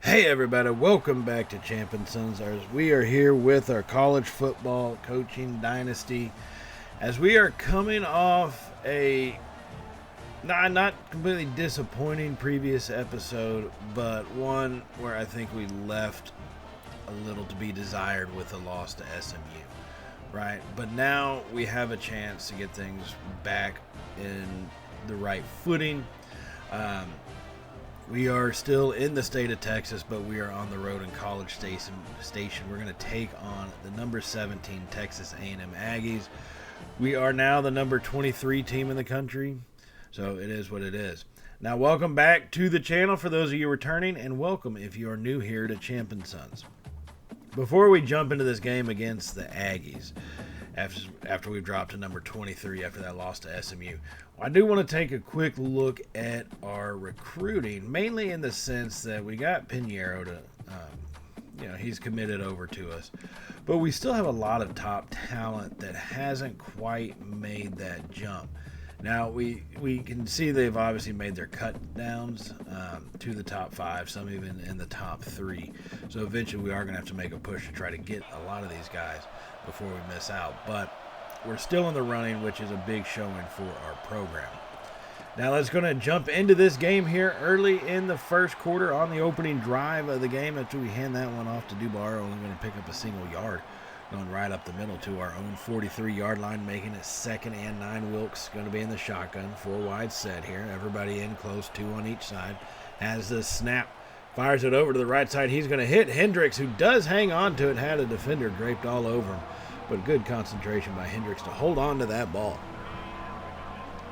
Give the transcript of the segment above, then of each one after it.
Hey everybody, welcome back to Champion Sons. We are here with our college football coaching dynasty as we are coming off a not completely disappointing previous episode, but one where I think we left a little to be desired with a loss to SMU, right? But now we have a chance to get things back in the right footing. We are still in the state of Texas, but we are on the road in College Station. We're going to take on the number 17 Texas A&M Aggies. We are now the number 23 team in the country, so it is what it is. Now, welcome back to the channel for those of you returning, and welcome if you are new here to Champion Sons. Before we jump into this game against the Aggies, after we've dropped to number 23 after that loss to SMU, I do want to take a quick look at our recruiting, mainly in the sense that we got Pinheiro to, he's committed over to us, but we still have a lot of top talent that hasn't quite made that jump. Now, we can see they've obviously made their cut downs to the top 5, some even in the top 3. So eventually we are going to have to make a push to try to get a lot of these guys before we miss out. But we're still in the running, which is a big showing for our program. Now let's go to jump into this game here early in the first quarter on the opening drive of the game. After we hand that one off to Dubar, only going to pick up a single yard. Going right up the middle to our own 43-yard line, making it 2nd and 9. Wilkes going to be in the shotgun. 4 wide set here. Everybody in close, 2 on each side. Has the snap. Fires it over to the right side. He's going to hit Hendricks, who does hang on to it. Had a defender draped all over him. But good concentration by Hendricks to hold on to that ball.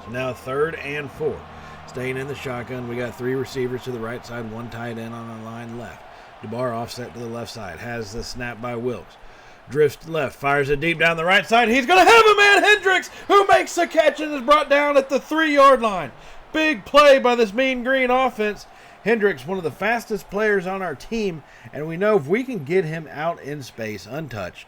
So now 3rd and 4. Staying in the shotgun. We got 3 receivers to the right side. 1 tight end on the line left. DeBar offset to the left side. Has the snap by Wilkes. Drifts left, fires it deep down the right side. He's going to have a man, Hendricks, who makes the catch and is brought down at the 3-yard line. Big play by this Mean Green offense. Hendricks, one of the fastest players on our team, and we know if we can get him out in space untouched,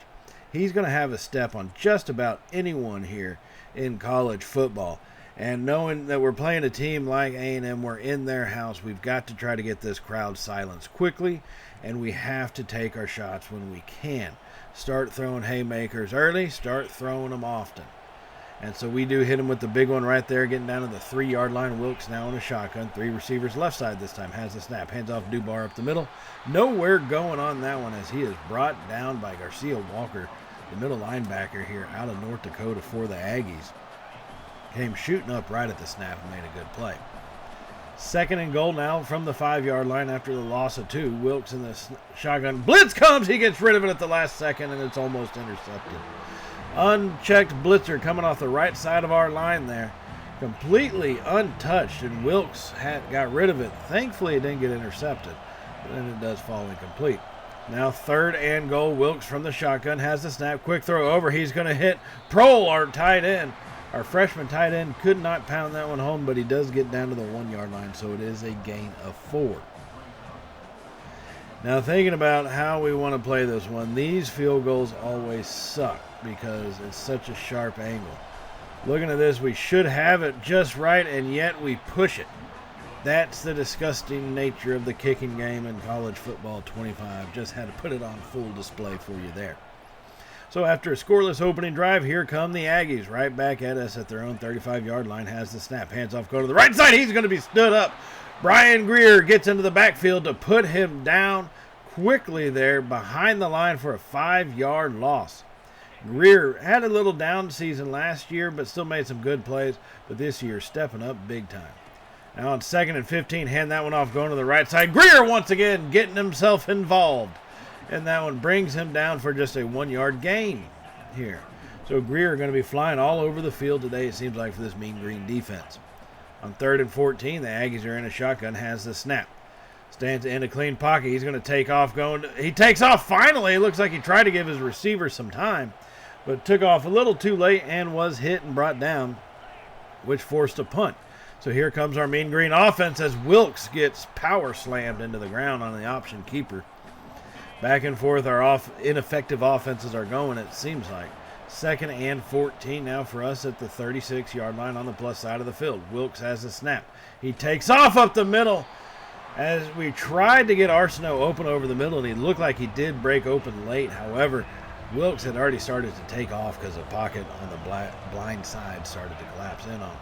he's going to have a step on just about anyone here in college football. And knowing that we're playing a team like A&M, we're in their house, we've got to try to get this crowd silenced quickly, and we have to take our shots when we can. Start throwing haymakers early, start throwing them often. And so we do hit him with the big one right there, getting down to the 3-yard line. Wilkes now in a shotgun. 3 receivers left side this time. Has the snap. Hands off Dubar up the middle. Nowhere going on that one as he is brought down by Garcia Walker, the middle linebacker here out of North Dakota for the Aggies. Came shooting up right at the snap and made a good play. 2nd and goal now from the 5-yard line after the loss of 2. Wilkes in the shotgun. Blitz comes. He gets rid of it at the last second, and it's almost intercepted. Unchecked blitzer coming off the right side of our line there. Completely untouched, and Wilkes got rid of it. Thankfully, it didn't get intercepted, but then it does fall incomplete. Now 3rd and goal. Wilkes from the shotgun has the snap. Quick throw over. He's going to hit Prohl, our tight end. Our freshman tight end could not pound that one home, but he does get down to the 1-yard line, so it is a gain of 4. Now, thinking about how we want to play this one, these field goals always suck because it's such a sharp angle. Looking at this, we should have it just right, and yet we push it. That's the disgusting nature of the kicking game in college football 25. Just had to put it on full display for you there. So after a scoreless opening drive, here come the Aggies right back at us at their own 35-yard line. Has the snap. Hands off, go to the right side. He's going to be stood up. Brian Greer gets into the backfield to put him down quickly there behind the line for a 5-yard loss. Greer had a little down season last year, but still made some good plays. But this year, stepping up big time. Now on 2nd and 15, hand that one off, going to the right side. Greer once again getting himself involved. And that one brings him down for just a 1-yard gain here. So Greer going to be flying all over the field today, it seems like, for this Mean Green defense. On 3rd and 14, the Aggies are in a shotgun, has the snap. Stands in a clean pocket. He's going to take off he takes off finally. It looks like he tried to give his receiver some time, but took off a little too late and was hit and brought down, which forced a punt. So here comes our Mean Green offense as Wilkes gets power slammed into the ground on the option keeper. Back and forth, our ineffective offenses are going, it seems like. 2nd and 14 now for us at the 36-yard line on the plus side of the field. Wilkes has the snap. He takes off up the middle as we tried to get Arsenault open over the middle, and he looked like he did break open late. However, Wilkes had already started to take off because the pocket on the blind side started to collapse in on him.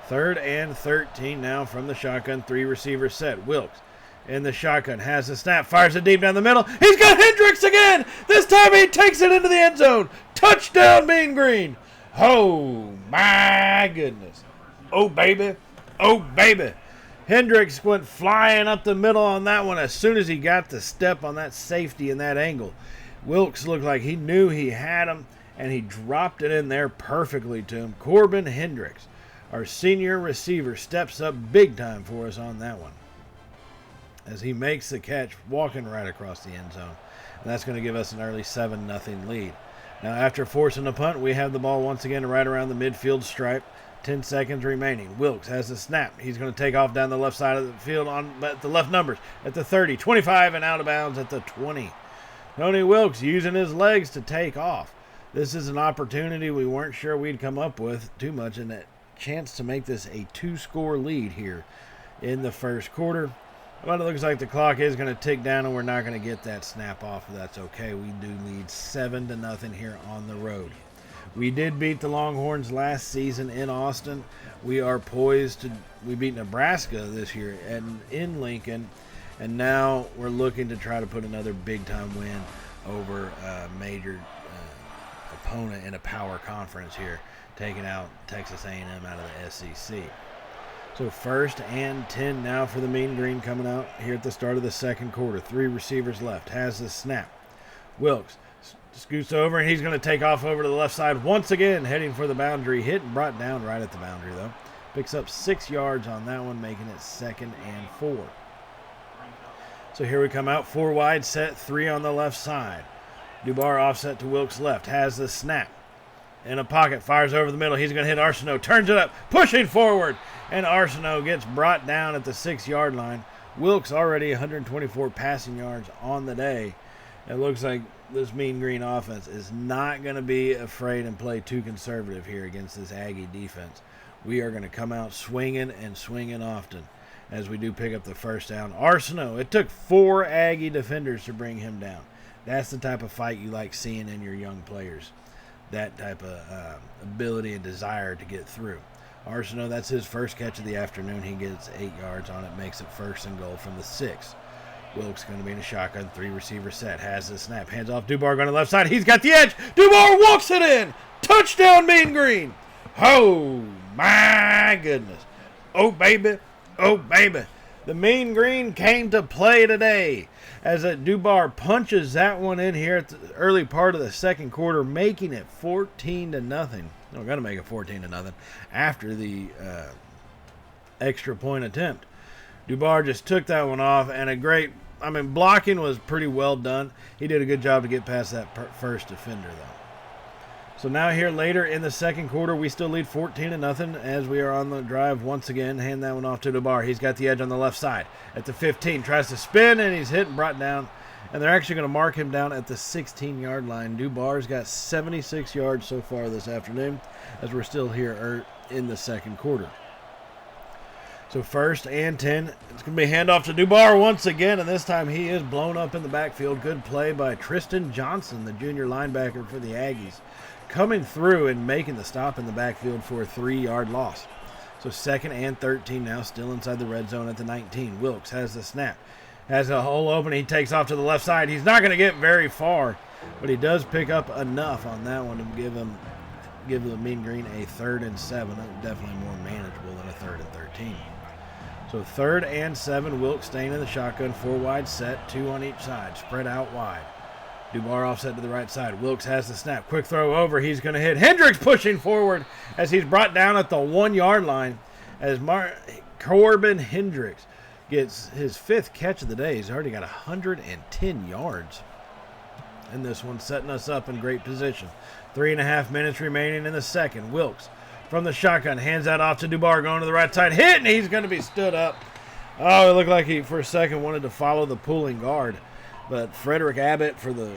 3rd and 13 now from the shotgun, 3 receiver set. Wilkes in the shotgun, has the snap, fires it deep down the middle. He's got Hendricks again! This time he takes it into the end zone. Touchdown, Mean Green! Oh, my goodness. Oh, baby. Oh, baby. Hendricks went flying up the middle on that one as soon as he got the step on that safety in that angle. Wilkes looked like he knew he had him, and he dropped it in there perfectly to him. Corbin Hendricks, our senior receiver, steps up big time for us on that one, as he makes the catch walking right across the end zone. And that's going to give us an early 7-0 lead. Now, after forcing a punt, we have the ball once again right around the midfield stripe. 10 seconds remaining. Wilkes has the snap. He's going to take off down the left side of the field on the left numbers at the 30, 25, and out of bounds at the 20. Tony Wilkes using his legs to take off. This is an opportunity we weren't sure we'd come up with too much, and a chance to make this a 2-score lead here in the first quarter. But it looks like the clock is going to tick down, and we're not going to get that snap off, but that's okay. We do lead 7-0 here on the road. We did beat the Longhorns last season in Austin. We are poised to. We beat Nebraska this year and in Lincoln, and now we're looking to try to put another big-time win over a major opponent in a power conference here, taking out Texas A&M out of the SEC. So 1st and 10 now for the Mean Green coming out here at the start of the second quarter. 3 receivers left. Has the snap. Wilkes scoots over, and he's going to take off over to the left side once again, heading for the boundary. Hit and brought down right at the boundary, though. Picks up 6 yards on that one, making it 2nd and 4. So here we come out. 4 wide set, 3 on the left side. Dubar offset to Wilkes' left. Has the snap. In a pocket, fires over the middle. He's going to hit Arsenault. Turns it up, pushing forward. And Arsenault gets brought down at the 6-yard line. Wilkes already 124 passing yards on the day. It looks like this Mean Green offense is not going to be afraid and play too conservative here against this Aggie defense. We are going to come out swinging and swinging often as we do pick up the first down. Arsenault, it took 4 Aggie defenders to bring him down. That's the type of fight you like seeing in your young players. That type of ability and desire to get through. Arsenault, that's his first catch of the afternoon. He gets 8 yards on it, makes it 1st and goal from the 6. Wilkes going to be in a shotgun, 3 receiver set, has the snap, hands off Dubar going to the left side. He's got the edge. Dubar walks it in. Touchdown, Mean Green. Oh, my goodness. Oh, baby. Oh, baby. The Mean Green came to play today as Dubar punches that one in here at the early part of the second quarter, making it 14-0. We're going to make it 14-0 after the extra point attempt. Dubar just took that one off, and blocking was pretty well done. He did a good job to get past that first defender, though. So now here later in the second quarter, we still lead 14-0 as we are on the drive once again. Hand that one off to Dubar. He's got the edge on the left side at the 15. Tries to spin, and he's hit and brought down. And they're actually going to mark him down at the 16-yard line. Dubar's got 76 yards so far this afternoon as we're still here in the second quarter. So 1st and 10. It's going to be handoff to Dubar once again, and this time he is blown up in the backfield. Good play by Tristan Johnson, the junior linebacker for the Aggies, coming through and making the stop in the backfield for a 3-yard loss. So 2nd and 13 now, still inside the red zone at the 19. Wilkes has the snap. Has a hole open. He takes off to the left side. He's not going to get very far, but he does pick up enough on that one to give the Mean Green a 3rd and 7. Definitely more manageable than a 3rd and 13. So 3rd and 7, Wilkes staying in the shotgun, 4 wide set, 2 on each side, spread out wide. Dubar offset to the right side. Wilkes has the snap. Quick throw over. He's going to hit. Hendricks pushing forward as he's brought down at the 1-yard line as Corbin Hendricks gets his 5th catch of the day. He's already got 110 yards. And this one setting us up in great position. 3.5 minutes remaining in the second. Wilkes from the shotgun hands that off to Dubar going to the right side. Hit, and he's going to be stood up. Oh, it looked like he for a second wanted to follow the pulling guard. But Frederick Abbott for the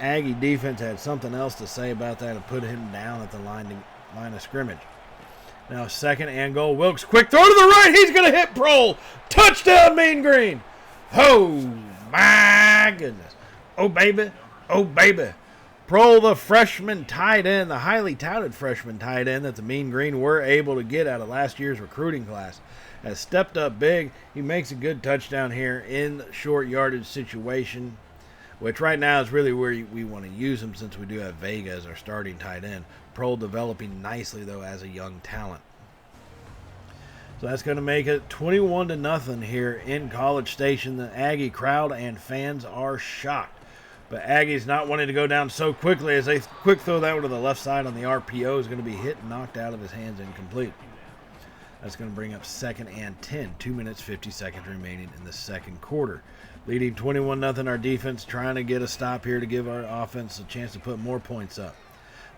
Aggie defense had something else to say about that and put him down at the line of scrimmage. Now second and goal. Wilkes, quick throw to the right. He's going to hit Prohl. Touchdown, Mean Green. Oh, my goodness. Oh, baby. Oh, baby. Prohl, the freshman tight end, the highly touted freshman tight end that the Mean Green were able to get out of last year's recruiting class, has stepped up big. He makes a good touchdown here in short yardage situation, which right now is really where we want to use him since we do have Vega as our starting tight end. Prohl developing nicely, though, as a young talent. So that's going to make it 21-0 here in College Station. The Aggie crowd and fans are shocked. But Aggies not wanting to go down so quickly as they quick throw that one to the left side on the RPO is going to be hit and knocked out of his hands, incomplete. That's going to bring up 2nd and 10. 2 minutes, 50 seconds remaining in the second quarter. Leading 21-0, our defense trying to get a stop here to give our offense a chance to put more points up.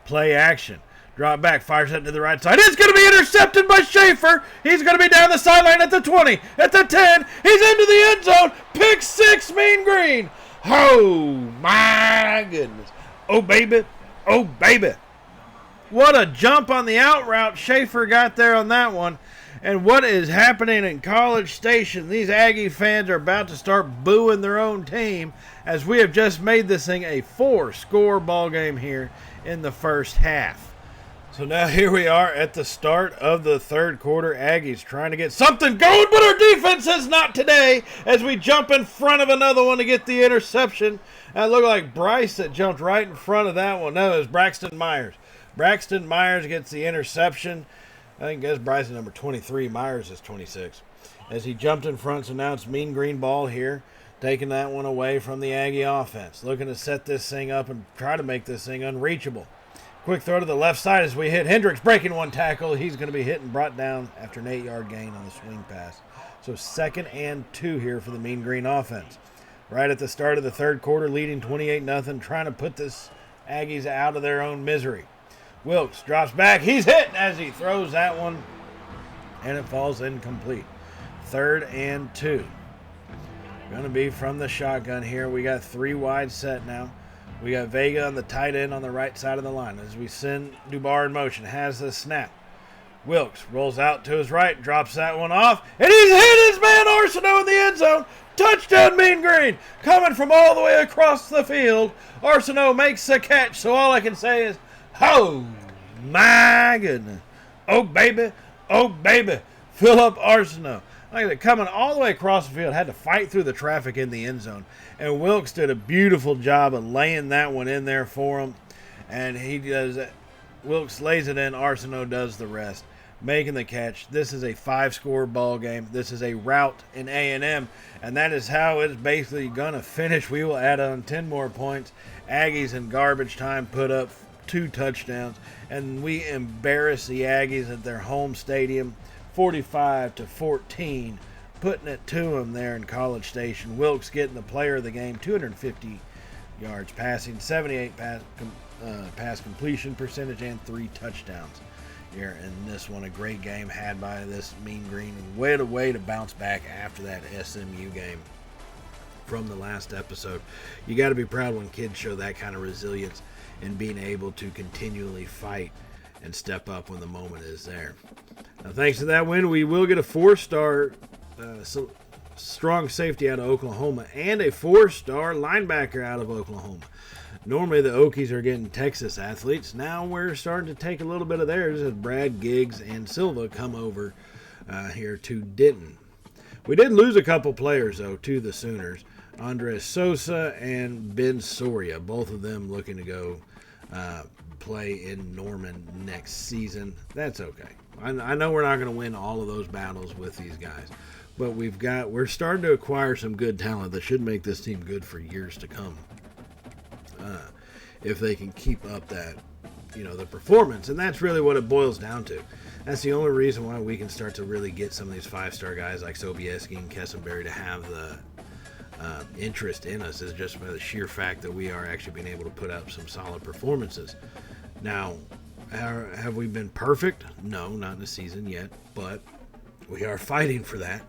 Play action. Drop back, fires it to the right side. It's going to be intercepted by Schaefer. He's going to be down the sideline at the 20, at the 10. He's into the end zone. Pick 6, Mean Green. Oh, my goodness. Oh, baby. Oh, baby. What a jump on the out route Schaefer got there on that one. And what is happening in College Station? These Aggie fans are about to start booing their own team as we have just made this thing a 4-score ball game here in the first half. So now here we are at the start of the third quarter. Aggies trying to get something going, but our defense is not today as we jump in front of another one to get the interception. That looked like Bryce that jumped right in front of that one. No, it was Braxton Myers. Braxton Myers gets the interception. I think that's Bryce number 23. Myers is 26. As he jumped in front, so now it's Mean Green ball here, taking that one away from the Aggie offense. Looking to set this thing up and try to make this thing unreachable. Quick throw to the left side as we hit Hendricks, breaking one tackle. He's going to be hit and brought down after an 8-yard gain on the swing pass. So 2nd and 2 here for the Mean Green offense. Right at the start of the third quarter, leading 28-0, trying to put this Aggies out of their own misery. Wilkes drops back. He's hit as he throws that one, and it falls incomplete. 3rd and 2. Going to be from the shotgun here. We got 3 wide set now. We got Vega on the tight end on the right side of the line. As we send Dubar in motion, has the snap. Wilkes rolls out to his right, drops that one off, and he's hit his man Arsenault in the end zone. Touchdown, Mean Green. Coming from all the way across the field. Arsenault makes the catch, so all I can say is, oh, my goodness. Oh, baby. Oh, baby. Philip Arsenault. Like that, coming all the way across the field, had to fight through the traffic in the end zone. And Wilkes did a beautiful job of laying that one in there for him. And he does it. Wilkes lays it in. Arsenault does the rest, making the catch. This is a 5-score ball game. This is a rout in A&M, and that is how it's basically going to finish. We will add on 10 more points. Aggies in garbage time put up 2 touchdowns, and we embarrass the Aggies at their home stadium, 45-14, putting it to them there in College Station. Wilkes getting the player of the game, 250 yards passing, 78 pass completion percentage, and 3 touchdowns here in this one. A great game had by this Mean Green. What a way to bounce back after that SMU game from the last episode. You got to be proud when kids show that kind of resilience and being able to continually fight and step up when the moment is there. Now, thanks to that win, we will get a 4-star strong safety out of Oklahoma and a 4-star linebacker out of Oklahoma. Normally the Okies are getting Texas athletes. Now we're starting to take a little bit of theirs as Brad Giggs and Silva come over here to Denton. We did lose a couple players, though, to the Sooners. Andres Sosa and Ben Soria, both of them looking to go play in Norman next season. That's okay. I know we're not going to win all of those battles with these guys, but we're starting to acquire some good talent that should make this team good for years to come. If they can keep up that, the performance, and that's really what it boils down to. That's the only reason why we can start to really get some of these 5-star guys like Sobieski and Kessenberry to have the interest in us, is just by the sheer fact that we are actually being able to put up some solid performances. Now, have we been perfect? No, not in the season yet, but we are fighting for that.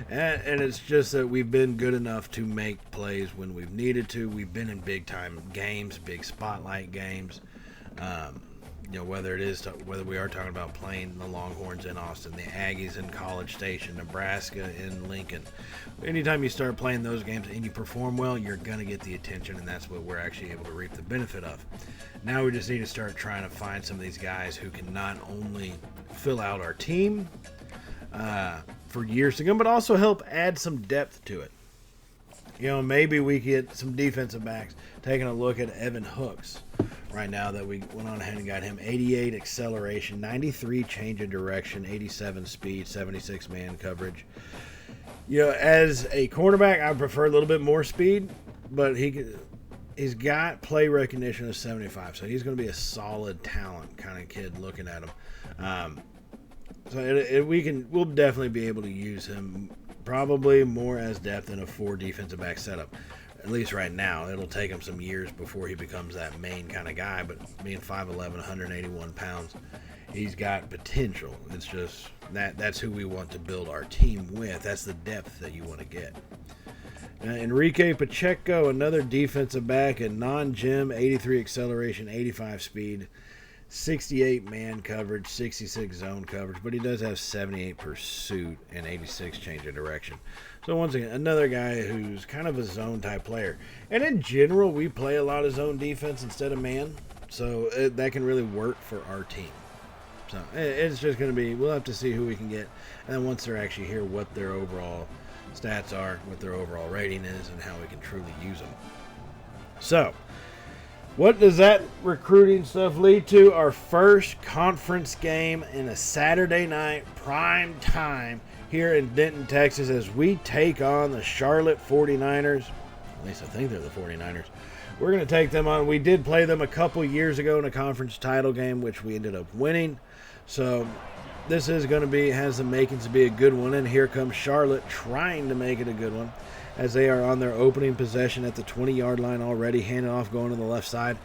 And it's just that we've been good enough to make plays when we've needed to. We've been in big-time games, big spotlight games. whether whether we are talking about playing the Longhorns in Austin, the Aggies in College Station, Nebraska in Lincoln. Anytime you start playing those games and you perform well, you're going to get the attention, and that's what we're actually able to reap the benefit of. Now we just need to start trying to find some of these guys who can not only fill out our team for years to come, but also help add some depth to it. Maybe we get some defensive backs. Taking a look at Evan Hooks right now, that we went on ahead and got him 88 acceleration, 93 change of direction, 87 speed, 76 man coverage. As a cornerback, I prefer a little bit more speed, but he's got play recognition of 75, so he's going to be a solid talent kind of kid looking at him. We'll definitely be able to use him probably more as depth in a 4 defensive back setup. At least right now. It'll take him some years before he becomes that main kind of guy, but being 5'11", 181 pounds, he's got potential. It's just that's who we want to build our team with. That's the depth that you want to get. Enrique Pacheco, another defensive back, a non-gym, 83 acceleration, 85 speed, 68 man coverage, 66 zone coverage, but he does have 78 pursuit and 86 change of direction. So once again, another guy who's kind of a zone type player. And in general, we play a lot of zone defense instead of man, so that can really work for our team. So it's just going to be, we'll have to see who we can get, and then once they're actually here, what their overall stats are, what their overall rating is, and how we can truly use them. So what does that recruiting stuff lead to? Our first conference game in a Saturday night prime time here in Denton, Texas, as we take on the Charlotte 49ers. At least I think they're the 49ers. We're going to take them on. We did play them a couple years ago in a conference title game, which we ended up winning. So this is going to has the makings to be a good one. And here comes Charlotte trying to make it a good one, as they are on their opening possession at the 20-yard line already, handing off going to the left side.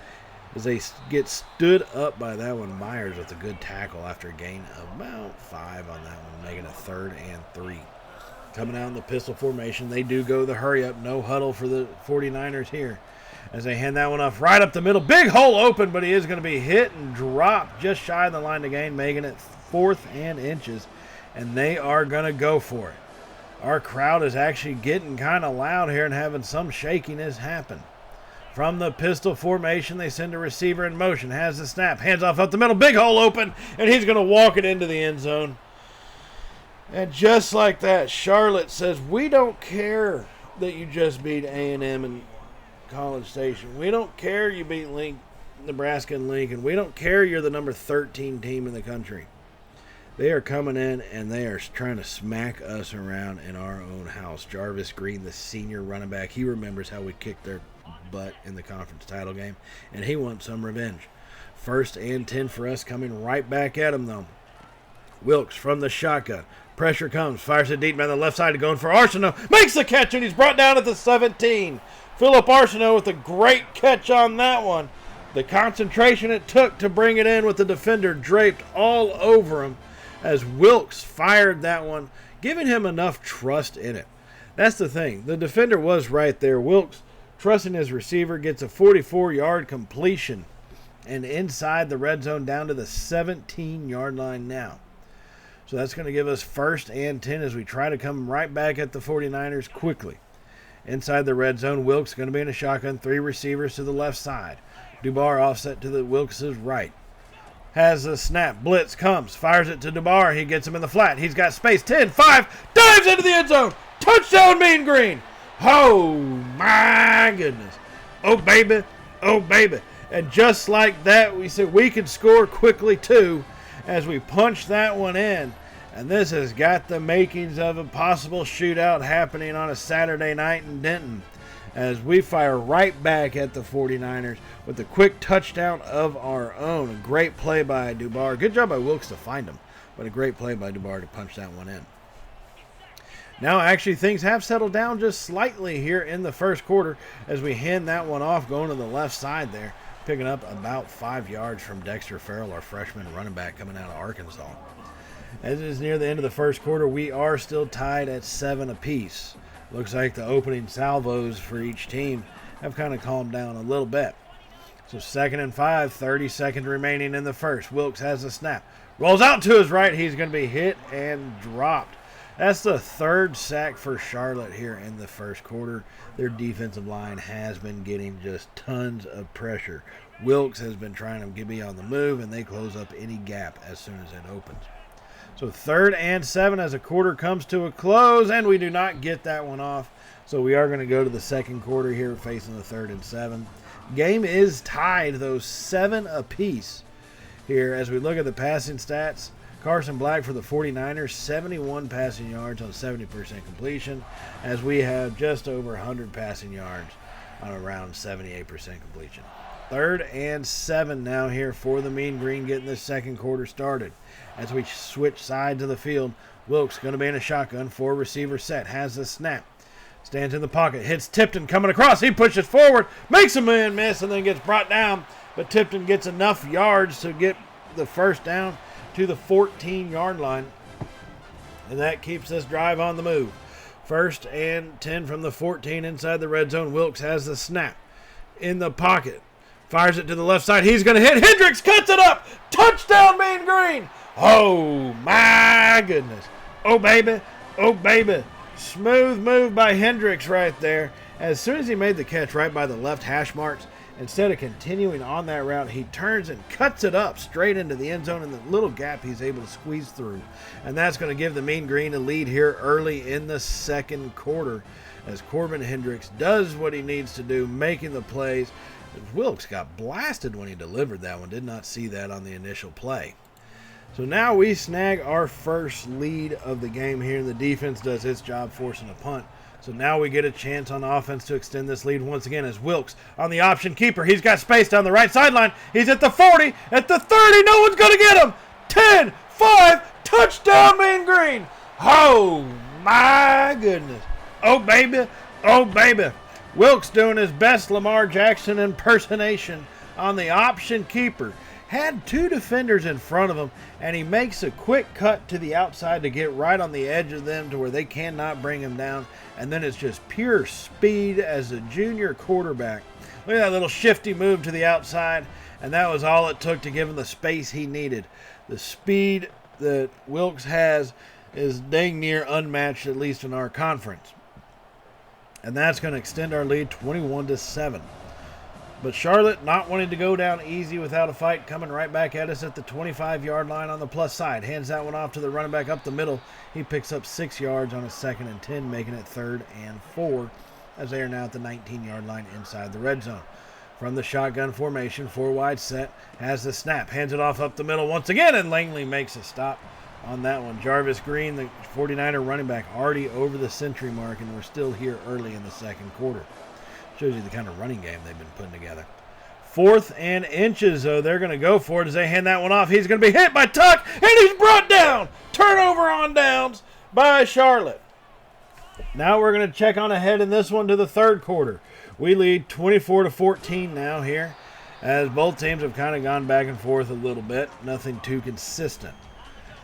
As they get stood up by that one, Myers with a good tackle after a gain of about 5 on that one, making it 3rd and 3. Coming out in the pistol formation, they do go the hurry-up, no huddle for the 49ers here, as they hand that one off right up the middle. Big hole open, but he is going to be hit and dropped just shy of the line to gain, making it 4th and inches, and they are going to go for it. Our crowd is actually getting kind of loud here and having some shakiness happen. From the pistol formation, they send a receiver in motion. Has the snap. Hands off up the middle. Big hole open. And he's going to walk it into the end zone. And just like that, Charlotte says, we don't care that you just beat A&M and College Station. We don't care you beat Nebraska and Lincoln. We don't care you're the number 13 team in the country. They are coming in, and they are trying to smack us around in our own house. Jarvis Green, the senior running back, he remembers how we kicked their butt in the conference title game, and he wants some revenge. 1st and 10 for us, coming right back at him, though. Wilkes from the shotgun. Pressure comes, fires it deep down the left side, going for Arsenault. Makes the catch, and he's brought down at the 17. Philip Arsenault with a great catch on that one. The concentration it took to bring it in with the defender draped all over him, as Wilkes fired that one, giving him enough trust in it. That's the thing. The defender was right there. Wilkes, trusting his receiver, gets a 44-yard completion, and inside the red zone down to the 17-yard line now. So that's going to give us 1st and 10 as we try to come right back at the 49ers quickly. Inside the red zone, Wilkes going to be in a shotgun, 3 receivers to the left side. Dubar offset to the Wilkes' right. Has the snap. Blitz comes. Fires it to Dubar. He gets him in the flat. He's got space. 10, 5. Dives into the end zone. Touchdown, Mean Green. Oh, my goodness. Oh, baby. Oh, baby. And just like that, we said we could score quickly, too, as we punch that one in. And this has got the makings of a possible shootout happening on a Saturday night in Denton, as we fire right back at the 49ers with a quick touchdown of our own. A great play by Dubar. Good job by Wilkes to find him, but a great play by Dubar to punch that one in. Now, actually, things have settled down just slightly here in the first quarter as we hand that one off going to the left side there, picking up about 5 yards from Dexter Farrell, our freshman running back coming out of Arkansas. As it is near the end of the first quarter, we are still tied at 7 apiece. Looks like the opening salvos for each team have kind of calmed down a little bit. So 2nd and 5, 30 seconds remaining in the first. Wilkes has the snap. Rolls out to his right. He's going to be hit and dropped. That's the 3rd sack for Charlotte here in the first quarter. Their defensive line has been getting just tons of pressure. Wilkes has been trying to be on the move, and they close up any gap as soon as it opens. So 3rd and 7 as a quarter comes to a close, and we do not get that one off. So we are going to go to the second quarter here facing the 3rd and 7. Game is tied, though, 7 apiece here. As we look at the passing stats, Carson Black for the 49ers, 71 passing yards on 70% completion, as we have just over 100 passing yards on around 78% completion. 3rd and 7 now here for the Mean Green, getting this second quarter started. As we switch sides of the field, Wilkes going to be in a shotgun, 4 receiver set, has the snap. Stands in the pocket, hits Tipton coming across. He pushes forward, makes a man miss, and then gets brought down. But Tipton gets enough yards to get the first down to the 14-yard line. And that keeps this drive on the move. 1st and 10 from the 14 inside the red zone. Wilkes has the snap in the pocket. Fires it to the left side. He's going to hit. Hendricks cuts it up. Touchdown, Mean Green. Oh, my goodness. Oh, baby. Oh, baby. Smooth move by Hendricks right there. As soon as he made the catch right by the left hash marks, instead of continuing on that route, he turns and cuts it up straight into the end zone in the little gap he's able to squeeze through. And that's going to give the Mean Green a lead here early in the second quarter as Corbin Hendricks does what he needs to do, making the plays. Wilkes got blasted when he delivered that one. Did not see that on the initial play. So now we snag our first lead of the game here, and the defense does its job forcing a punt. So now we get a chance on offense to extend this lead once again as Wilkes on the option keeper. He's got space down the right sideline. He's at the 40, at the 30. No one's going to get him. 10, 5, touchdown, Mean Green. Oh, my goodness. Oh, baby. Oh, baby. Wilkes doing his best Lamar Jackson impersonation on the option keeper. Had 2 defenders in front of him, and he makes a quick cut to the outside to get right on the edge of them to where they cannot bring him down. And then it's just pure speed as a junior quarterback. Look at that little shifty move to the outside, and that was all it took to give him the space he needed. The speed that Wilkes has is dang near unmatched, at least in our conference. And that's going to extend our lead 21-7. But Charlotte not wanting to go down easy without a fight, coming right back at us at the 25-yard line on the plus side. Hands that one off to the running back up the middle. He picks up 6 yards on a 2nd and 10, making it 3rd and 4, as they are now at the 19-yard line inside the red zone. From the shotgun formation, 4 wide set, has the snap, hands it off up the middle once again, and Langley makes a stop on that one. Jarvis Green, the 49er running back, already over the century mark, and we're still here early in the second quarter. Shows you the kind of running game they've been putting together. 4th and inches, though. They're going to go for it as they hand that one off. He's going to be hit by Tuck, and he's brought down. Turnover on downs by Charlotte. Now we're going to check on ahead in this one to the third quarter. We lead 24-14 now here, as both teams have kind of gone back and forth a little bit. Nothing too consistent.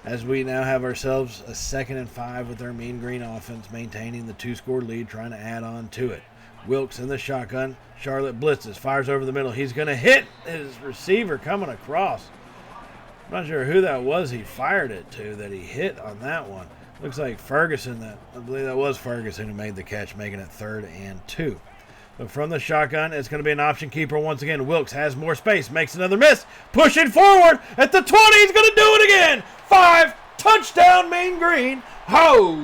As we now have ourselves a 2nd and 5 with our Mean Green offense, maintaining the 2-score lead, trying to add on to it. Wilkes in the shotgun. Charlotte blitzes, fires over the middle. He's going to hit his receiver coming across. I'm not sure who that was he fired it to that he hit on that one. Looks like Ferguson. I believe that was Ferguson who made the catch, making it 3rd and 2. But from the shotgun, it's going to be an option keeper once again. Wilkes has more space, makes another miss, pushing forward at the 20. He's going to do it again. 5, touchdown, Mean Green. Oh,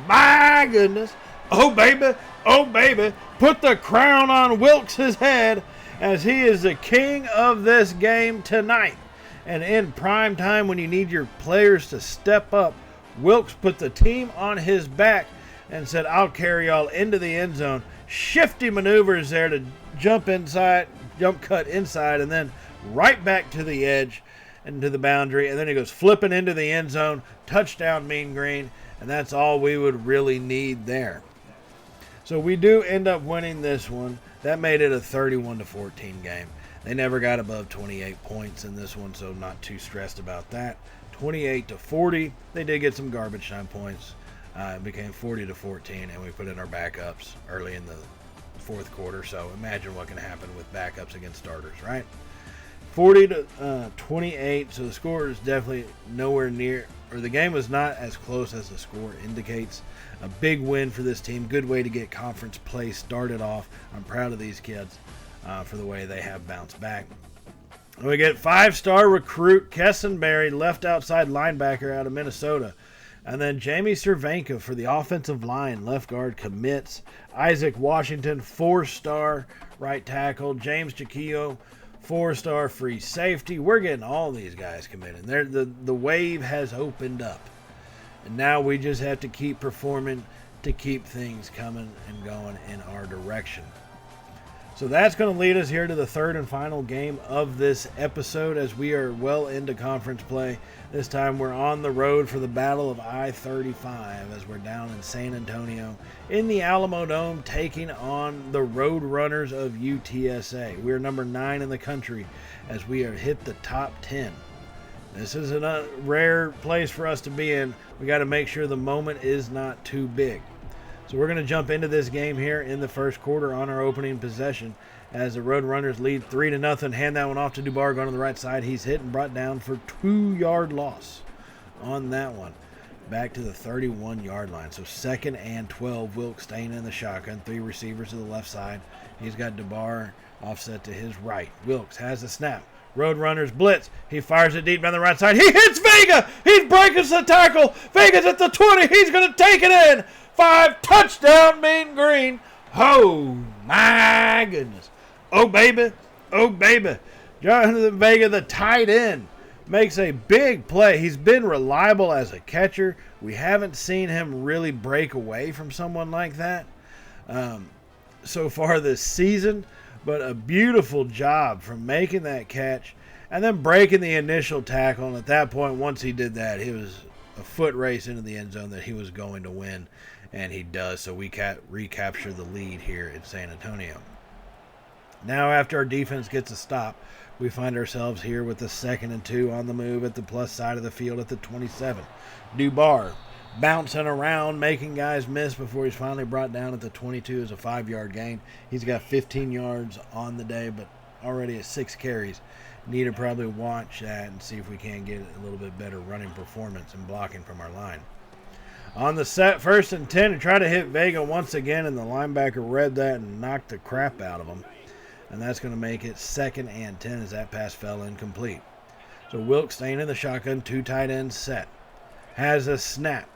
my goodness. Oh, baby. Oh, baby. Put the crown on Wilkes' head as he is the king of this game tonight. And in prime time when you need your players to step up, Wilkes put the team on his back and said, I'll carry y'all into the end zone. Shifty maneuvers there to jump cut inside, and then right back to the edge and to the boundary. And then he goes flipping into the end zone. Touchdown, Mean Green. And that's all we would really need there. So we do end up winning this one. That made it a 31-14 game. They never got above 28 points in this one, so not too stressed about that. 28-40. They did get some garbage time points. It became 40-14, and we put in our backups early in the fourth quarter, so imagine what can happen with backups against starters, right? 40-28, so the score is definitely nowhere near, or the game was not as close as the score indicates. A big win for this team. Good way to get conference play started off. I'm proud of these kids for the way they have bounced back. We get 5-star recruit Kessenberry, left outside linebacker out of Minnesota. And then Jamie Cervenka for the offensive line, left guard commits. Isaac Washington, 4-star right tackle. James Chiquillo, 4-star free safety. We're getting all these guys committed. The wave has opened up. And now we just have to keep performing to keep things coming and going in our direction. So that's going to lead us here to the third and final game of this episode as we are well into conference play. This time we're on the road for the Battle of I-35 as we're down in San Antonio in the Alamo Dome taking on the Road Runners of UTSA. We're number 9 in the country as we are hit the top 10. This is a rare place for us to be in. We got to make sure the moment is not too big. So we're going to jump into this game here in the first quarter on our opening possession as the Road Runners lead 3-0. Hand that one off to Dubar going to the right side. He's hit and brought down for 2-yard loss on that one. Back to the 31-yard line. So 2nd and 12. Wilkes staying in the shotgun. 3 receivers to the left side. He's got Dubar offset to his right. Wilkes has the snap. Road Runners blitz. He fires it deep down the right side. He hits Vega. He's breaking the tackle. Vega's at the 20. He's going to take it in. 5, touchdown, Mean Green. Oh, my goodness. Oh, baby. Oh, baby. Jonathan Vega, the tight end, makes a big play. He's been reliable as a catcher. We haven't seen him really break away from someone like that so far this season. But a beautiful job from making that catch and then breaking the initial tackle. And at that point, once he did that, it was a foot race into the end zone that he was going to win. And he does, so we recapture the lead here in San Antonio. Now, after our defense gets a stop, we find ourselves here with the 2nd and 2 on the move at the plus side of the field at the 27. Dubar bouncing around, making guys miss before he's finally brought down at the 22 as a 5-yard gain. He's got 15 yards on the day, but already at 6 carries. Need to probably watch that and see if we can get a little bit better running performance and blocking from our line. On the set, 1st and 10, to try to hit Vega once again, and the linebacker read that and knocked the crap out of him. And that's going to make it 2nd and 10 as that pass fell incomplete. So Wilkes staying in the shotgun, 2 tight ends set. Has a snap.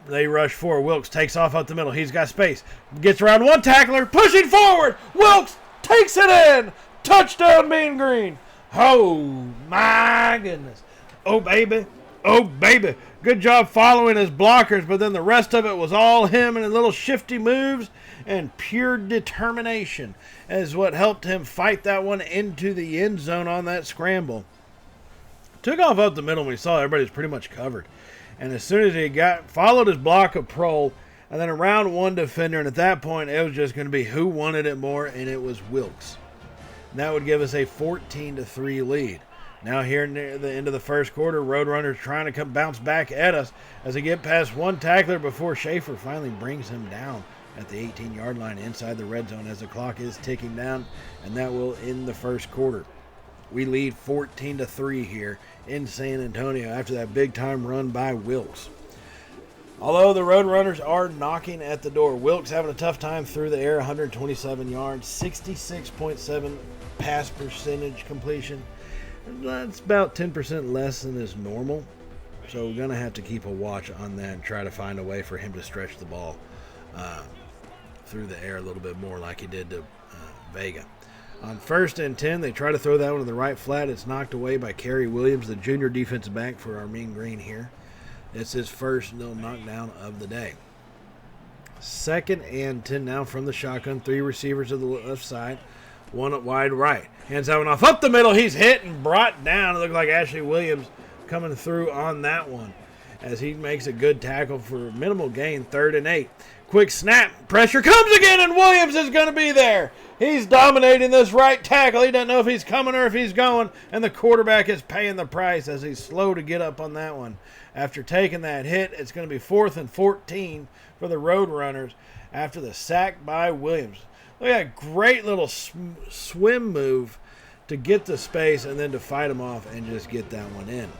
They rush forward. Wilkes takes off up the middle. He's got space. Gets around 1 tackler, pushing forward. Wilkes takes it in. Touchdown, Mean Green. Oh, my goodness. Oh, baby. Oh, baby. Good job following his blockers, but then the rest of it was all him and little shifty moves and pure determination is what helped him fight that one into the end zone on that scramble. Took off up the middle when he saw everybody was pretty much covered. And as soon as he followed his block of Prohl, and then around 1 defender, and at that point it was just going to be who wanted it more, and it was Wilkes. And that would give us a 14-3 lead. Now here near the end of the first quarter, Roadrunners trying to bounce back at us as they get past 1 tackler before Schaefer finally brings him down at the 18-yard line inside the red zone as the clock is ticking down, and that will end the first quarter. We lead 14-3 here in San Antonio after that big-time run by Wilkes. Although the Roadrunners are knocking at the door, Wilkes having a tough time through the air, 127 yards, 66.7 pass percentage completion. That's about 10% less than is normal. So we're going to have to keep a watch on that and try to find a way for him to stretch the ball through the air a little bit more like he did to Vega. On 1st and 10, they try to throw that one to the right flat. It's knocked away by Kerry Williams, the junior defensive back for our Mean Green here. It's his first little knockdown of the day. 2nd and 10 now from the shotgun. 3 receivers to the left side. 1 wide right. Hands that one off up the middle. He's hit and brought down. It looked like Ashley Williams coming through on that one as he makes a good tackle for minimal gain. 3rd and 8. Quick snap. Pressure comes again, and Williams is going to be there. He's dominating this right tackle. He doesn't know if he's coming or if he's going, and the quarterback is paying the price as he's slow to get up on that one. After taking that hit, it's going to be 4th and 14 for the Roadrunners after the sack by Williams. Look at that great little swim move to get the space and then to fight him off and just get that one in.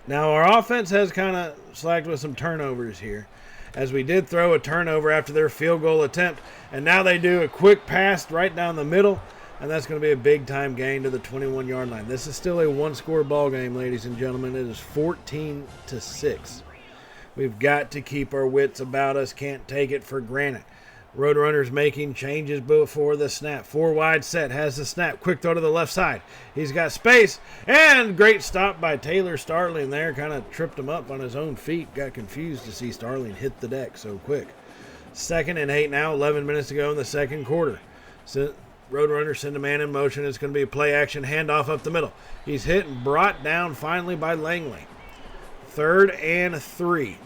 Now our offense has kind of slacked with some turnovers here, as we did throw a turnover after their field goal attempt, and now they do a quick pass right down the middle, and that's going to be a big-time gain to the 21-yard line. This is still a one-score ball game, ladies and gentlemen. It is 14-6. We've got to keep our wits about us, can't take it for granted. Roadrunner's making changes before the snap. 4 wide set, has the snap. Quick throw to the left side. He's got space, and great stop by Taylor Starling there. Kind of tripped him up on his own feet. Got confused to see Starling hit the deck so quick. 2nd and 8 now, 11 minutes to go in the second quarter. Roadrunner send a man in motion. It's going to be a play action handoff up the middle. He's hit and brought down finally by Langley. 3rd and 3.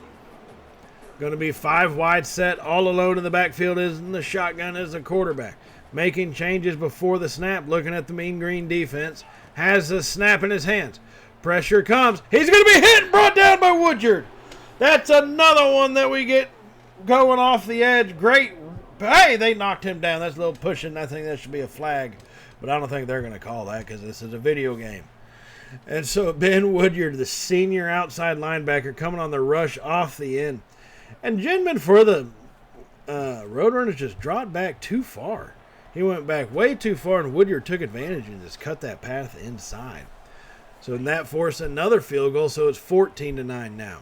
Going to be 5 wide set, all alone in the backfield is in the shotgun as the quarterback. Making changes before the snap, looking at the mean green defense. Has the snap in his hands. Pressure comes. He's going to be hit and brought down by Woodyard. That's another one that we get going off the edge. Great. Hey, they knocked him down. That's a little pushing. I think that should be a flag. But I don't think they're going to call that because this is a video game. And so Ben Woodyard, the senior outside linebacker, coming on the rush off the end. And Jinman for the Roadrunners just dropped back too far. He went back way too far, and Woodyard took advantage and just cut that path inside. So that forced another field goal, so it's 14-9 now.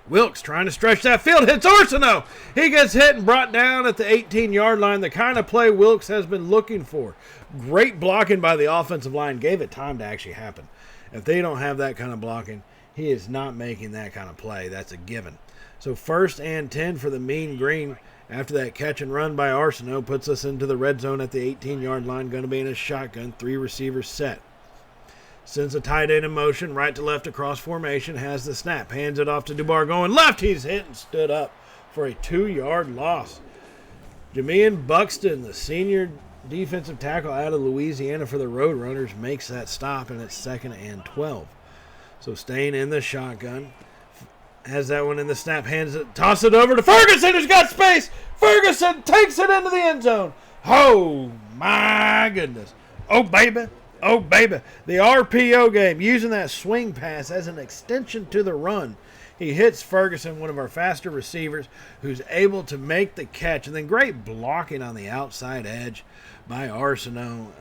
Wilkes trying to stretch that field, hits Arsenault. He gets hit and brought down at the 18-yard line, the kind of play Wilkes has been looking for. Great blocking by the offensive line, gave it time to actually happen. If they don't have that kind of blocking, he is not making that kind of play. That's a given. So 1st and 10 for the Mean Green after that catch and run by Arsenault puts us into the red zone at the 18-yard line. Going to be in a shotgun, 3 receivers set. Sends a tight end in motion, right to left across formation, has the snap, hands it off to Dubar going left. He's hit and stood up for a 2-yard loss. Jamean Buxton, the senior defensive tackle out of Louisiana for the Roadrunners, makes that stop, and it's 2nd and 12. So staying in the shotgun. Has that one in the snap, hands it, toss it over to Ferguson, who's got space. Ferguson takes it into the end zone. Oh, my goodness. Oh, baby. Oh, baby. The RPO game, using that swing pass as an extension to the run. He hits Ferguson, one of our faster receivers, who's able to make the catch. And then great blocking on the outside edge by Arsenault.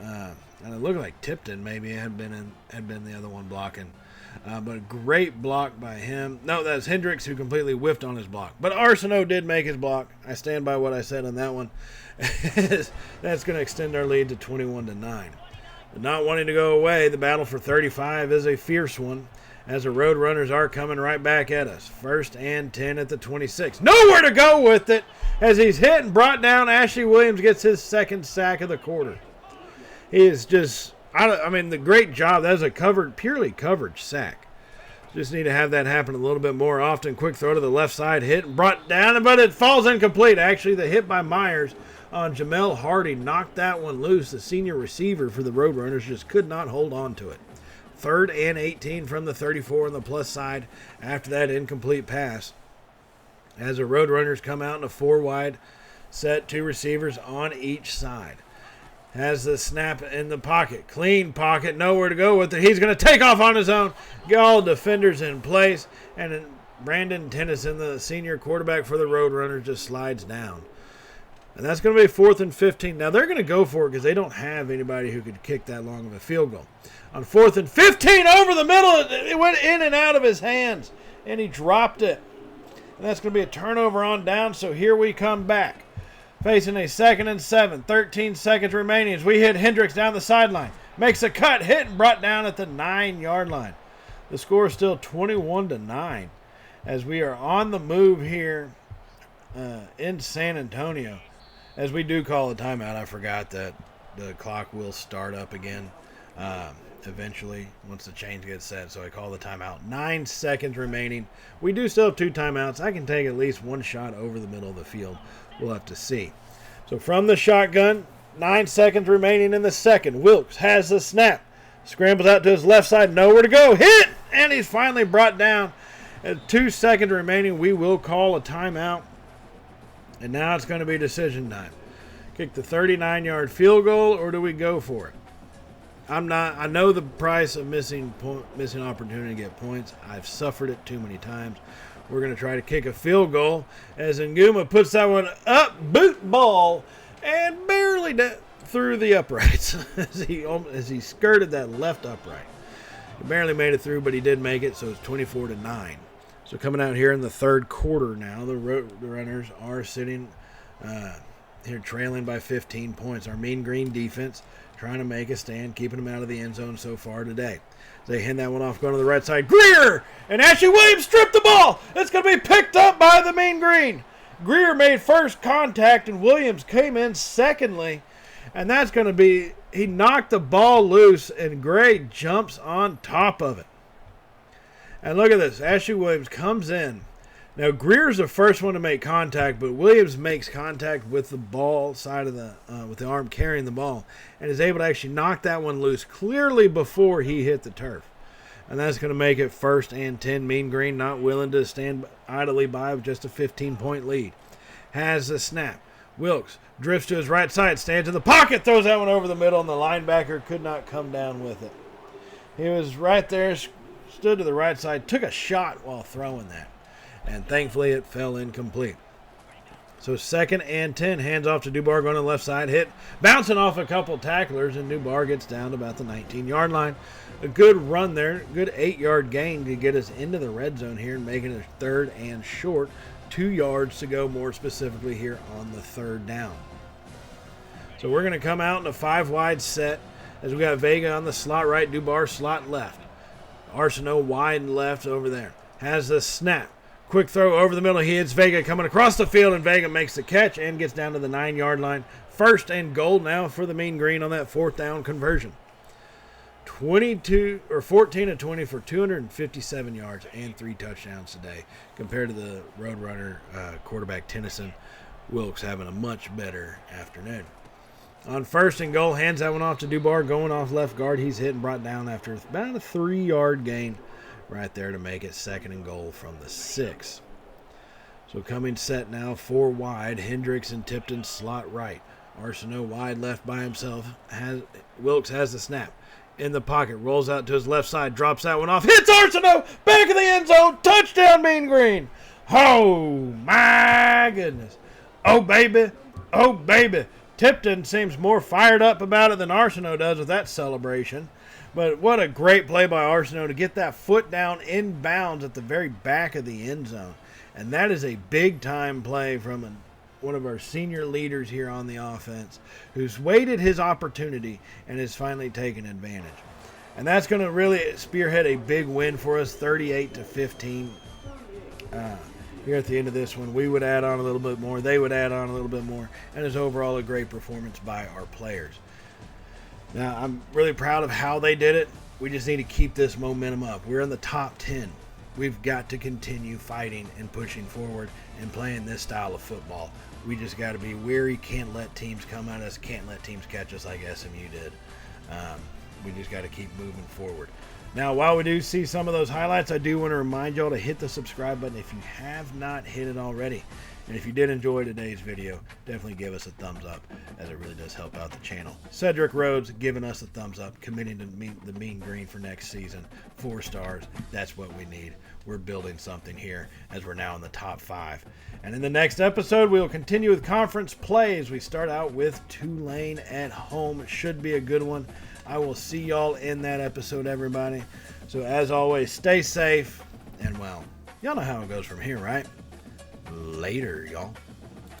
And it looked like Tipton maybe had been the other one blocking. But a great block by him. No, that's Hendricks who completely whiffed on his block. But Arsenault did make his block. I stand by what I said on that one. That's going to extend our lead to 21-9. But not wanting to go away, the battle for 35 is a fierce one, as the Roadrunners are coming right back at us. 1st and 10 at the 26. Nowhere to go with it, as he's hit and brought down. Ashley Williams gets his 2nd sack of the quarter. He is just... I mean, the great job. That was a purely coverage sack. Just need to have that happen a little bit more often. Quick throw to the left side, hit and brought down, but it falls incomplete. Actually, the hit by Myers on Jamel Hardy knocked that one loose. The senior receiver for the Roadrunners just could not hold on to it. 3rd and 18 from the 34 on the plus side after that incomplete pass. As the Roadrunners come out in a 4 wide set, 2 receivers on each side. Has the snap in the pocket. Clean pocket. Nowhere to go with it. He's going to take off on his own. Get all defenders in place. And Brandon Tennyson, the senior quarterback for the Roadrunners, just slides down. And that's going to be 4th and 15. Now, they're going to go for it because they don't have anybody who could kick that long of a field goal. On 4th and 15, over the middle, it went in and out of his hands. And he dropped it. And that's going to be a turnover on down. So here we come back. Facing a 2nd and 7, 13 seconds remaining as we hit Hendricks down the sideline. Makes a cut, hit and brought down at the 9-yard line. The score is still 21-9 as we are on the move here in San Antonio. As we do call a timeout, I forgot that the clock will start up again eventually once the change gets set. So I call the timeout. 9 seconds remaining. We do still have 2 timeouts. I can take at least 1 shot over the middle of the field. We'll have to see. So from the shotgun, 9 seconds remaining in the second. Wilkes has the snap. Scrambles out to his left side. Nowhere to go. Hit! And he's finally brought down. At 2 seconds remaining, we will call a timeout. And now it's going to be decision time. Kick the 39-yard field goal, or do we go for it? I know the price of missing opportunity to get points. I've suffered it too many times. We're going to try to kick a field goal as Nguma puts that one up, boot ball, and barely through the uprights as he skirted that left upright. He barely made it through, but he did make it, so it's 24-9. So coming out here in the third quarter now, the runners are sitting here trailing by 15 points. Our Mean Green defense trying to make a stand, keeping them out of the end zone so far today. They hand that one off, going to the right side. Greer! And Ashley Williams stripped the ball. It's going to be picked up by the Mean Green. Greer made first contact, and Williams came in secondly. And that's going to be, he knocked the ball loose, and Gray jumps on top of it. And look at this. Ashley Williams comes in. Now, Greer's the first one to make contact, but Williams makes contact with the ball side of with the arm carrying the ball, and is able to actually knock that one loose clearly before he hit the turf. And that's going to make it 1st and 10. Mean Green not willing to stand idly by with just a 15-point lead. Has the snap. Wilkes drifts to his right side, stands in the pocket, throws that one over the middle, and the linebacker could not come down with it. He was right there, stood to the right side, took a shot while throwing that. And thankfully it fell incomplete. So 2nd and 10, hands off to Dubar going to the left side, hit, bouncing off a couple tacklers, and Dubar gets down to about the 19-yard line. A good run there, good 8-yard gain to get us into the red zone here and making it 3rd and short. 2 yards to go more specifically here on the 3rd down. So we're going to come out in a 5-wide set as we got Vega on the slot right, Dubar slot left. Arsenault wide left over there. Has the snap. Quick throw over the middle. He hits Vega coming across the field, and Vega makes the catch and gets down to the 9-yard line. 1st and goal now for the Mean Green on that 4th down conversion. 14 of 20 for 257 yards and 3 touchdowns today, compared to the Roadrunner quarterback Tennyson. Wilkes having a much better afternoon. On 1st and goal, hands that one off to Dubar, going off left guard. He's hit and brought down after about a 3-yard gain right there to make it 2nd and goal from the 6. So coming set now, 4 wide. Hendricks and Tipton slot right. Arsenault wide left by himself. Wilkes has the snap. In the pocket, rolls out to his left side, drops that one off, hits Arsenault, back of the end zone, touchdown Mean Green. Oh my goodness. Oh baby, oh baby. Tipton seems more fired up about it than Arsenault does with that celebration. But what a great play by Arsenault to get that foot down in bounds at the very back of the end zone. And that is a big-time play from one of our senior leaders here on the offense who's waited his opportunity and has finally taken advantage. And that's going to really spearhead a big win for us, 38-15. Here at the end of this one, we would add on a little bit more. They would add on a little bit more. And it's overall a great performance by our players. Now, I'm really proud of how they did it. We just need to keep this momentum up. We're in the top 10. We've got to continue fighting and pushing forward and playing this style of football. We just got to be wary, can't let teams come at us, can't let teams catch us like SMU did. We just got to keep moving forward. Now, while we do see some of those highlights, I do want to remind y'all to hit the subscribe button if you have not hit it already. And if you did enjoy today's video, definitely give us a thumbs up, as it really does help out the channel. Cedric Rhodes giving us a thumbs up, committing to the Mean Green for next season. 4 stars, that's what we need. We're building something here as we're now in the top 5. And in the next episode, we will continue with conference play as we start out with Tulane at home. It should be a good one. I will see y'all in that episode, everybody. So as always, stay safe, and well, y'all know how it goes from here, right? Later, y'all.